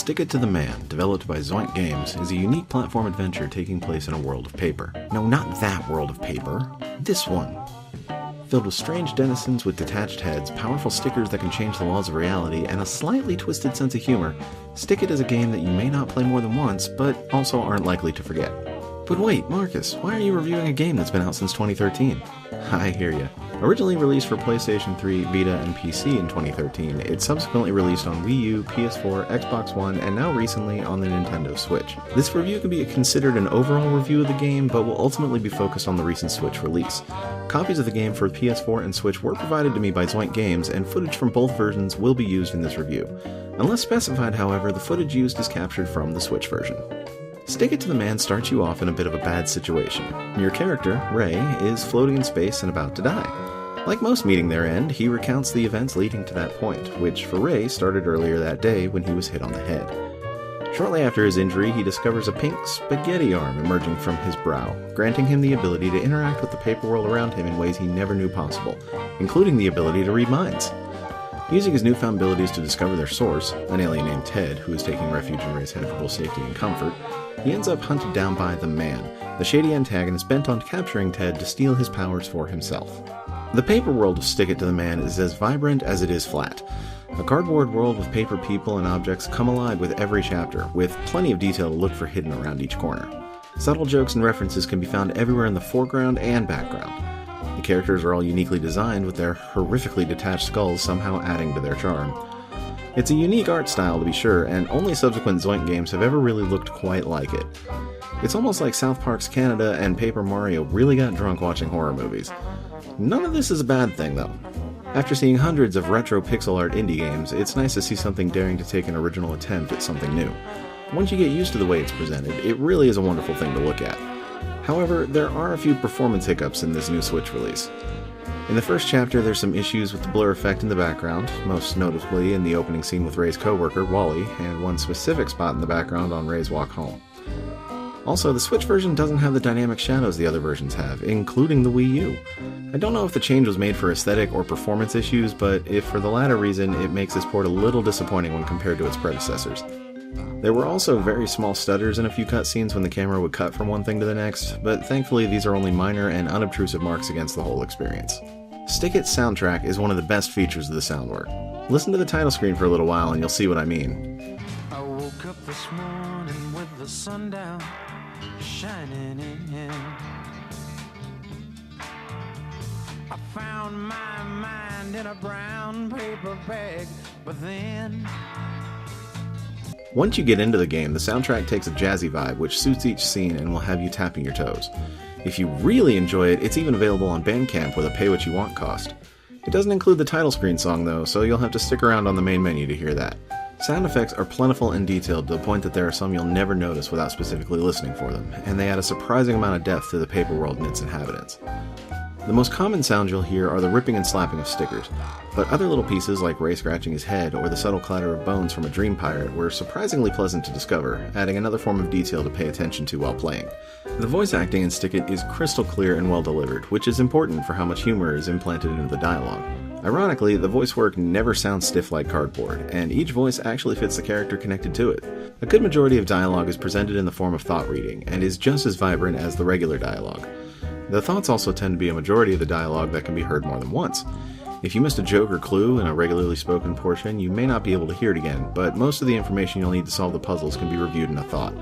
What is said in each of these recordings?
Stick It to the Man, developed by Zoink Games, is a unique platform adventure taking place in a world of paper. No, not that world of paper. This one. Filled with strange denizens with detached heads, powerful stickers that can change the laws of reality, and a slightly twisted sense of humor, Stick It is a game that you may not play more than once, but also aren't likely to forget. But wait, Marcus, why are you reviewing a game that's been out since 2013? I hear ya. Originally released for PlayStation 3, Vita, and PC in 2013, it subsequently released on Wii U, PS4, Xbox One, and now recently on the Nintendo Switch. This review can be considered an overall review of the game, but will ultimately be focused on the recent Switch release. Copies of the game for PS4 and Switch were provided to me by Zoink Games, and footage from both versions will be used in this review. Unless specified, however, the footage used is captured from the Switch version. Stick It to the Man starts you off in a bit of a bad situation. Your character, Ray, is floating in space and about to die. Like most meeting their end, he recounts the events leading to that point, which for Ray started earlier that day when he was hit on the head. Shortly after his injury, he discovers a pink spaghetti arm emerging from his brow, granting him the ability to interact with the paper world around him in ways he never knew possible, including the ability to read minds. Using his newfound abilities to discover their source, an alien named Ted, who is taking refuge in Ray's head for both safety and comfort, he ends up hunted down by the Man, the shady antagonist bent on capturing Ted to steal his powers for himself. The paper world of Stick It to the Man is as vibrant as it is flat. A cardboard world with paper people and objects come alive with every chapter, with plenty of detail to look for hidden around each corner. Subtle jokes and references can be found everywhere in the foreground and background. The characters are all uniquely designed, with their horrifically detached skulls somehow adding to their charm. It's a unique art style to be sure, and only subsequent Zoink games have ever really looked quite like it. It's almost like South Park's Canada and Paper Mario really got drunk watching horror movies. None of this is a bad thing, though. After seeing hundreds of retro pixel art indie games, it's nice to see something daring to take an original attempt at something new. Once you get used to the way it's presented, it really is a wonderful thing to look at. However, there are a few performance hiccups in this new Switch release. In the first chapter, there's some issues with the blur effect in the background, most notably in the opening scene with Ray's co-worker, Wally, and one specific spot in the background on Ray's walk home. Also, the Switch version doesn't have the dynamic shadows the other versions have, including the Wii U. I don't know if the change was made for aesthetic or performance issues, but if for the latter reason, it makes this port a little disappointing when compared to its predecessors. There were also very small stutters in a few cutscenes when the camera would cut from one thing to the next, but thankfully these are only minor and unobtrusive marks against the whole experience. Stick It's soundtrack is one of the best features of the soundwork. Listen to the title screen for a little while and you'll see what I mean. I woke up this morning with the sun down, shining in. I found my mind in a brown paper bag, but then... Once you get into the game, the soundtrack takes a jazzy vibe which suits each scene and will have you tapping your toes. If you really enjoy it, it's even available on Bandcamp with a pay-what-you-want cost. It doesn't include the title screen song though, so you'll have to stick around on the main menu to hear that. Sound effects are plentiful and detailed to the point that there are some you'll never notice without specifically listening for them, and they add a surprising amount of depth to the paper world and its inhabitants. The most common sounds you'll hear are the ripping and slapping of stickers, but other little pieces like Ray scratching his head or the subtle clatter of bones from a dream pirate were surprisingly pleasant to discover, adding another form of detail to pay attention to while playing. The voice acting in Stick It is crystal clear and well delivered, which is important for how much humor is implanted into the dialogue. Ironically, the voice work never sounds stiff like cardboard, and each voice actually fits the character connected to it. A good majority of dialogue is presented in the form of thought reading, and is just as vibrant as the regular dialogue. The thoughts also tend to be a majority of the dialogue that can be heard more than once. If you missed a joke or clue in a regularly spoken portion, you may not be able to hear it again, but most of the information you'll need to solve the puzzles can be reviewed in a thought.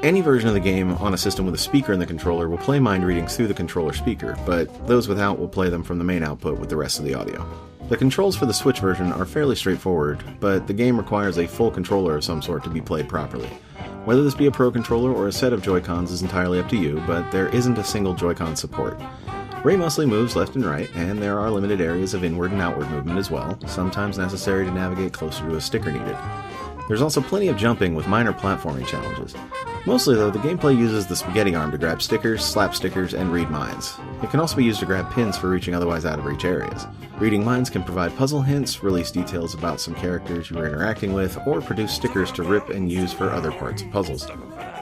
Any version of the game on a system with a speaker in the controller will play mind readings through the controller speaker, but those without will play them from the main output with the rest of the audio. The controls for the Switch version are fairly straightforward, but the game requires a full controller of some sort to be played properly. Whether this be a Pro controller or a set of Joy-Cons is entirely up to you, but there isn't a single Joy-Con support. Ray mostly moves left and right, and there are limited areas of inward and outward movement as well, sometimes necessary to navigate closer to a sticker needed. There's also plenty of jumping with minor platforming challenges. Mostly though, the gameplay uses the spaghetti arm to grab stickers, slap stickers, and read mines. It can also be used to grab pins for reaching otherwise out of reach areas. Reading mines can provide puzzle hints, release details about some characters you are interacting with, or produce stickers to rip and use for other parts of puzzles.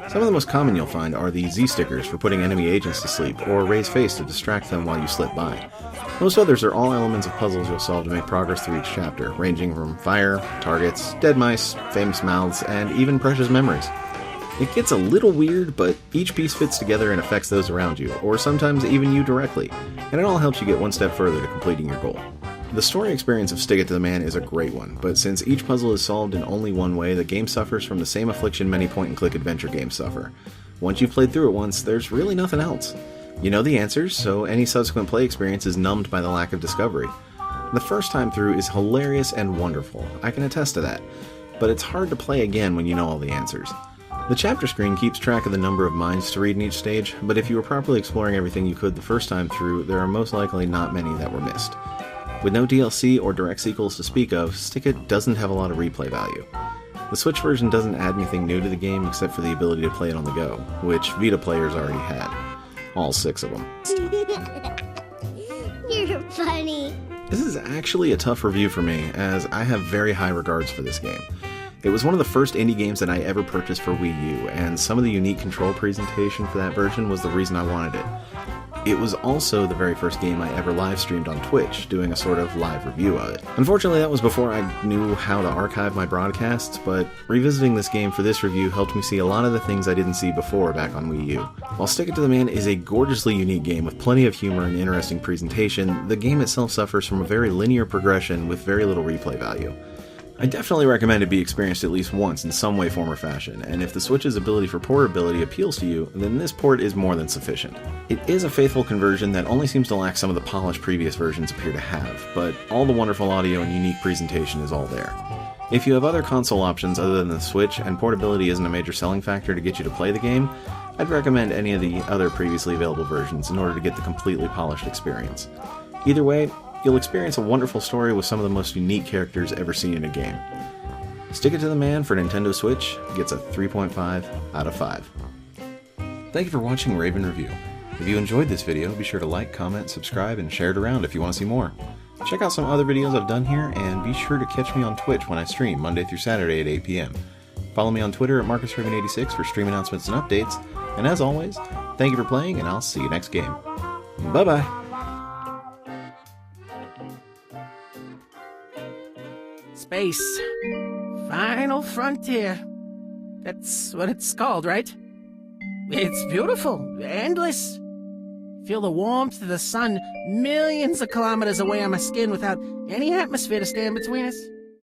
Some of the most common you'll find are the Z stickers for putting enemy agents to sleep, or raise face to distract them while you slip by. Most others are all elements of puzzles you'll solve to make progress through each chapter, ranging from fire, targets, dead mice, famous mouths, and even precious memories. It gets a little weird, but each piece fits together and affects those around you, or sometimes even you directly, and it all helps you get one step further to completing your goal. The story experience of Stick It to the Man is a great one, but since each puzzle is solved in only one way, the game suffers from the same affliction many point-and-click adventure games suffer. Once you've played through it once, there's really nothing else. You know the answers, so any subsequent play experience is numbed by the lack of discovery. The first time through is hilarious and wonderful, I can attest to that, but it's hard to play again when you know all the answers. The chapter screen keeps track of the number of mines to read in each stage, but if you were properly exploring everything you could the first time through, there are most likely not many that were missed. With no DLC or direct sequels to speak of, Stick It doesn't have a lot of replay value. The Switch version doesn't add anything new to the game except for the ability to play it on the go, which Vita players already had. All 6 of them. You're funny. This is actually a tough review for me, as I have very high regards for this game. It was one of the first indie games that I ever purchased for Wii U, and some of the unique control presentation for that version was the reason I wanted it. It was also the very first game I ever live streamed on Twitch, doing a sort of live review of it. Unfortunately, that was before I knew how to archive my broadcasts, but revisiting this game for this review helped me see a lot of the things I didn't see before back on Wii U. While Stick It to the Man is a gorgeously unique game with plenty of humor and interesting presentation, the game itself suffers from a very linear progression with very little replay value. I definitely recommend it be experienced at least once in some way, form, or fashion, and if the Switch's ability for portability appeals to you, then this port is more than sufficient. It is a faithful conversion that only seems to lack some of the polish previous versions appear to have, but all the wonderful audio and unique presentation is all there. If you have other console options other than the Switch, and portability isn't a major selling factor to get you to play the game, I'd recommend any of the other previously available versions in order to get the completely polished experience. Either way, you'll experience a wonderful story with some of the most unique characters ever seen in a game. Stick It to the Man for Nintendo Switch gets a 3.5 out of 5. Thank you for watching Raven Review. If you enjoyed this video, be sure to like, comment, subscribe, and share it around if you want to see more. Check out some other videos I've done here, and be sure to catch me on Twitch when I stream Monday through Saturday at 8 p.m. Follow me on Twitter at MarcusRaven86 for stream announcements and updates, and as always, thank you for playing, and I'll see you next game. Bye-bye! Space. Final frontier. That's what it's called, right? It's beautiful, endless. Feel the warmth of the sun millions of kilometers away on my skin without any atmosphere to stand between us.